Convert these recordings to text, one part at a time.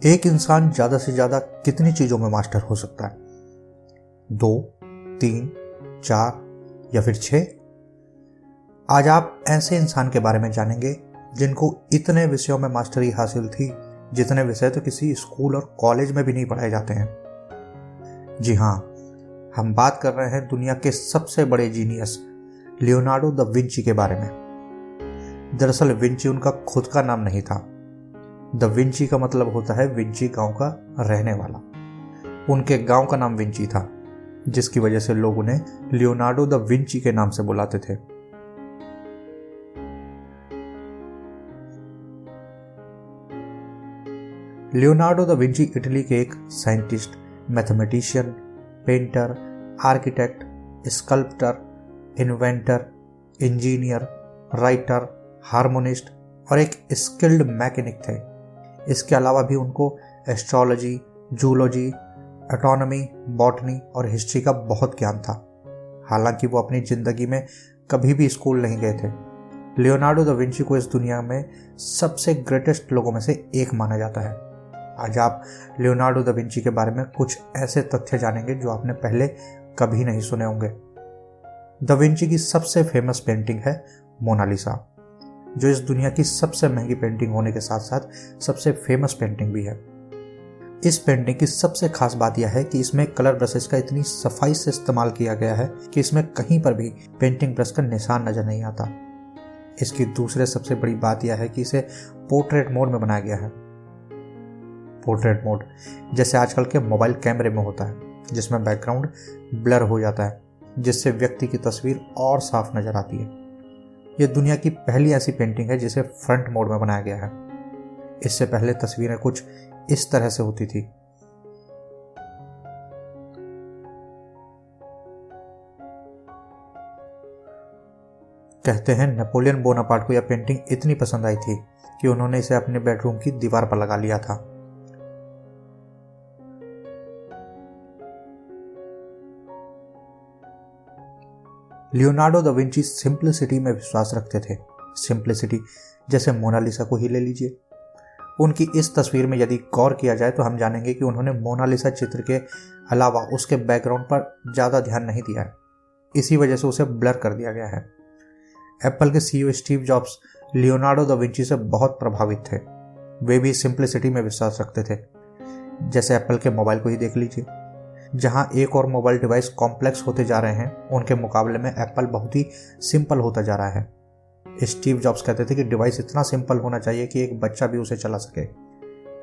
एक इंसान ज़्यादा से ज़्यादा कितनी चीज़ों में मास्टर हो सकता है? 2, 3, 4 या फिर 6? आज आप ऐसे इंसान के बारे में जानेंगे जिनको इतने विषयों में मास्टरी हासिल थी जितने विषय तो किसी स्कूल और कॉलेज में भी नहीं पढ़ाए जाते हैं। जी हाँ, हम बात कर रहे हैं दुनिया के सबसे बड़े जीनियस लियोनार्डो द विंची के बारे में। दरअसल विंची उनका खुद का नाम नहीं था। द विंची का मतलब होता है विंची गांव का रहने वाला। उनके गांव का नाम विंची था, जिसकी वजह से लोग उन्हें लियोनार्डो द विंची के नाम से बुलाते थे। लियोनार्डो द विंची इटली के एक scientist, mathematician, painter, architect, sculptor, inventor, engineer, writer, harmonist और एक स्किल्ड मैकेनिक थे। इसके अलावा भी उनको एस्ट्रोलॉजी, जूलॉजी, एस्ट्रोनॉमी, बॉटनी और हिस्ट्री का बहुत ज्ञान था। हालांकि वो अपनी ज़िंदगी में कभी भी स्कूल नहीं गए थे। लियोनार्डो द विंची को इस दुनिया में सबसे ग्रेटेस्ट लोगों में से एक माना जाता है। आज आप लियोनार्डो द विंची के बारे में कुछ ऐसे तथ्य जानेंगे जो आपने पहले कभी नहीं सुने होंगे। द विंची की सबसे फेमस पेंटिंग है मोनालिसा, जो इस दुनिया की सबसे महंगी पेंटिंग होने के साथ साथ सबसे फेमस पेंटिंग भी है। इस पेंटिंग की सबसे खास बात यह है कि इसमें कलर ब्रशेस का इतनी सफाई से इस्तेमाल किया गया है कि इसमें कहीं पर भी पेंटिंग ब्रश का निशान नजर नहीं आता। इसकी दूसरे सबसे बड़ी बात यह है कि इसे पोर्ट्रेट मोड में बनाया गया है। पोर्ट्रेट मोड जैसे आजकल के मोबाइल कैमरे में होता है, जिसमें बैकग्राउंड ब्लर हो जाता है, जिससे व्यक्ति की तस्वीर और साफ नजर आती है। यह दुनिया की पहली ऐसी पेंटिंग है जिसे फ्रंट मोड में बनाया गया है। इससे पहले तस्वीरें कुछ इस तरह से होती थी। कहते हैं नेपोलियन बोनापार्ट को यह पेंटिंग इतनी पसंद आई थी कि उन्होंने इसे अपने बेडरूम की दीवार पर लगा लिया था। लियोनार्डो द विंची सिंप्लिसिटी में विश्वास रखते थे। सिंप्लिसिटी जैसे मोनालिसा को ही ले लीजिए। उनकी इस तस्वीर में यदि गौर किया जाए तो हम जानेंगे कि उन्होंने मोनालिसा चित्र के अलावा उसके बैकग्राउंड पर ज़्यादा ध्यान नहीं दिया है। इसी वजह से उसे ब्लर कर दिया गया है। एप्पल के CEO Steve jobs Leonardo da Vinci से बहुत प्रभावित थे। वे भी सिंप्लिसिटी में विश्वास रखते थे। जैसे एप्पल के मोबाइल को ही देख लीजिए। जहां एक और मोबाइल डिवाइस कॉम्प्लेक्स होते जा रहे हैं, उनके मुकाबले में एप्पल बहुत ही सिंपल होता जा रहा है। स्टीव जॉब्स कहते थे कि डिवाइस इतना सिंपल होना चाहिए कि एक बच्चा भी उसे चला सके।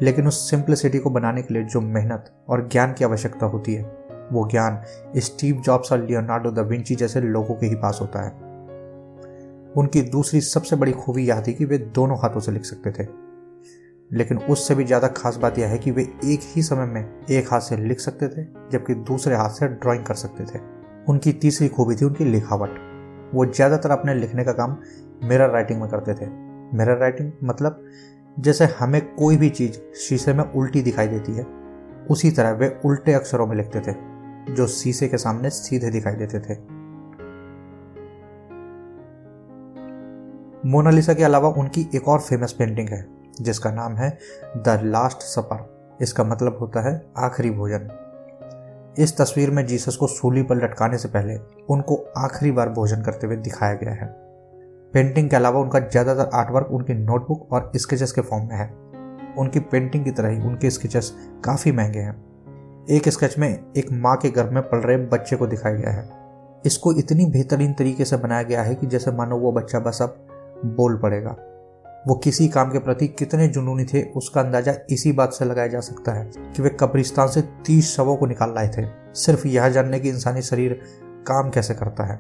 लेकिन उस सिंप्लिसिटी को बनाने के लिए जो मेहनत और ज्ञान की आवश्यकता होती है, वो ज्ञान स्टीव जॉब्स और लियोनार्डो द विंची जैसे लोगों के ही पास होता है। उनकी दूसरी सबसे बड़ी खूबी यह थी कि वे दोनों हाथों से लिख सकते थे। लेकिन उससे भी ज़्यादा खास बात यह है कि वे एक ही समय में एक हाथ से लिख सकते थे जबकि दूसरे हाथ से ड्राइंग कर सकते थे। उनकी तीसरी खूबी थी उनकी लिखावट। वो ज़्यादातर अपने लिखने का काम मिरर राइटिंग में करते थे। मिरर राइटिंग मतलब जैसे हमें कोई भी चीज़ शीशे में उल्टी दिखाई देती है, उसी तरह वे उल्टे अक्षरों में लिखते थे जो शीशे के सामने सीधे दिखाई देते थे। मोनालिसा के अलावा उनकी एक और फेमस पेंटिंग है जिसका नाम है द लास्ट सपर। इसका मतलब होता है आखिरी भोजन। इस तस्वीर में जीसस को सूली पर लटकाने से पहले उनको आखिरी बार भोजन करते हुए दिखाया गया है। पेंटिंग के अलावा उनका ज़्यादातर आर्टवर्क उनकी नोटबुक और स्केचेस के फॉर्म में है। उनकी पेंटिंग की तरह ही उनके स्केचेस काफ़ी महंगे हैं। एक स्केच में एक माँ के गर्भ में पल रहे बच्चे को दिखाया गया है। इसको इतनी बेहतरीन तरीके से बनाया गया है कि जैसे मानो वो बच्चा बस अब बोल पड़ेगा। वो किसी काम के प्रति कितने जुनूनी थे उसका अंदाजा इसी बात से लगाया जा सकता है कि वे कब्रिस्तान से 30 शवों को निकाल लाए थे, सिर्फ यह जानने कि इंसानी शरीर काम कैसे करता है।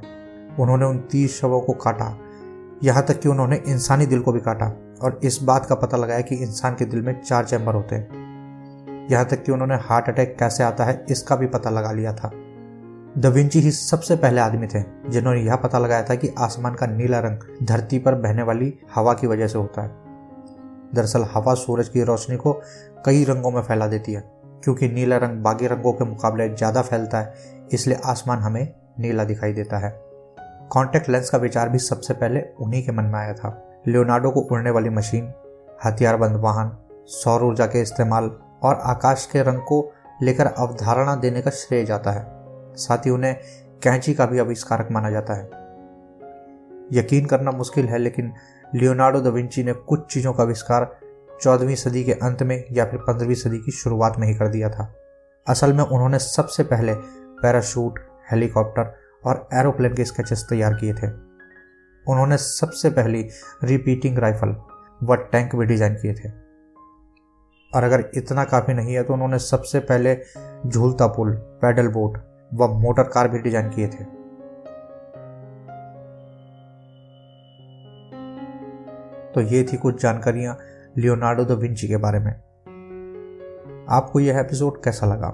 उन्होंने उन 30 शवों को काटा, यहाँ तक कि उन्होंने इंसानी दिल को भी काटा और इस बात का पता लगाया कि इंसान के दिल में 4 चैम्बर होते हैं। यहाँ तक कि उन्होंने हार्ट अटैक कैसे आता है इसका भी पता लगा लिया था। द विंची ही सबसे पहले आदमी थे जिन्होंने यह पता लगाया था कि आसमान का नीला रंग धरती पर बहने वाली हवा की वजह से होता है। दरअसल हवा सूरज की रोशनी को कई रंगों में फैला देती है। क्योंकि नीला रंग बाकी रंगों के मुकाबले ज़्यादा फैलता है, इसलिए आसमान हमें नीला दिखाई देता है। कॉन्टैक्ट लेंस का विचार भी सबसे पहले उन्हीं के मन में आया था। लियोनार्डो को उड़ने वाली मशीन, हथियारबंद वाहन, सौर ऊर्जा के इस्तेमाल और आकाश के रंग को लेकर अवधारणा देने का श्रेय जाता है। साथ ही उन्हें कैंची का भी आविष्कारक माना जाता है। यकीन करना मुश्किल है, लेकिन लियोनार्डो दा विंची ने कुछ चीज़ों का आविष्कार 14वीं सदी के अंत में या फिर 15वीं सदी की शुरुआत में ही कर दिया था। असल में उन्होंने सबसे पहले पैराशूट, हेलीकॉप्टर और एरोप्लेन के स्केचेस तैयार किए थे। उन्होंने सबसे पहली रिपीटिंग राइफल व टैंक भी डिजाइन किए थे। और अगर इतना काफ़ी नहीं है तो उन्होंने सबसे पहले झूलता पुल, पैडल बोट व मोटर कार भी डिजाइन किए थे। तो ये थी कुछ जानकारियां लियोनार्डो दा विंची के बारे में। आपको यह एपिसोड कैसा लगा?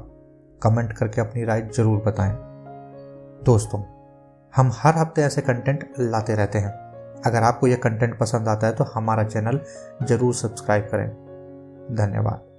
कमेंट करके अपनी राय जरूर बताएं। दोस्तों, हम हर हफ्ते ऐसे कंटेंट लाते रहते हैं। अगर आपको यह कंटेंट पसंद आता है तो हमारा चैनल जरूर सब्सक्राइब करें। धन्यवाद।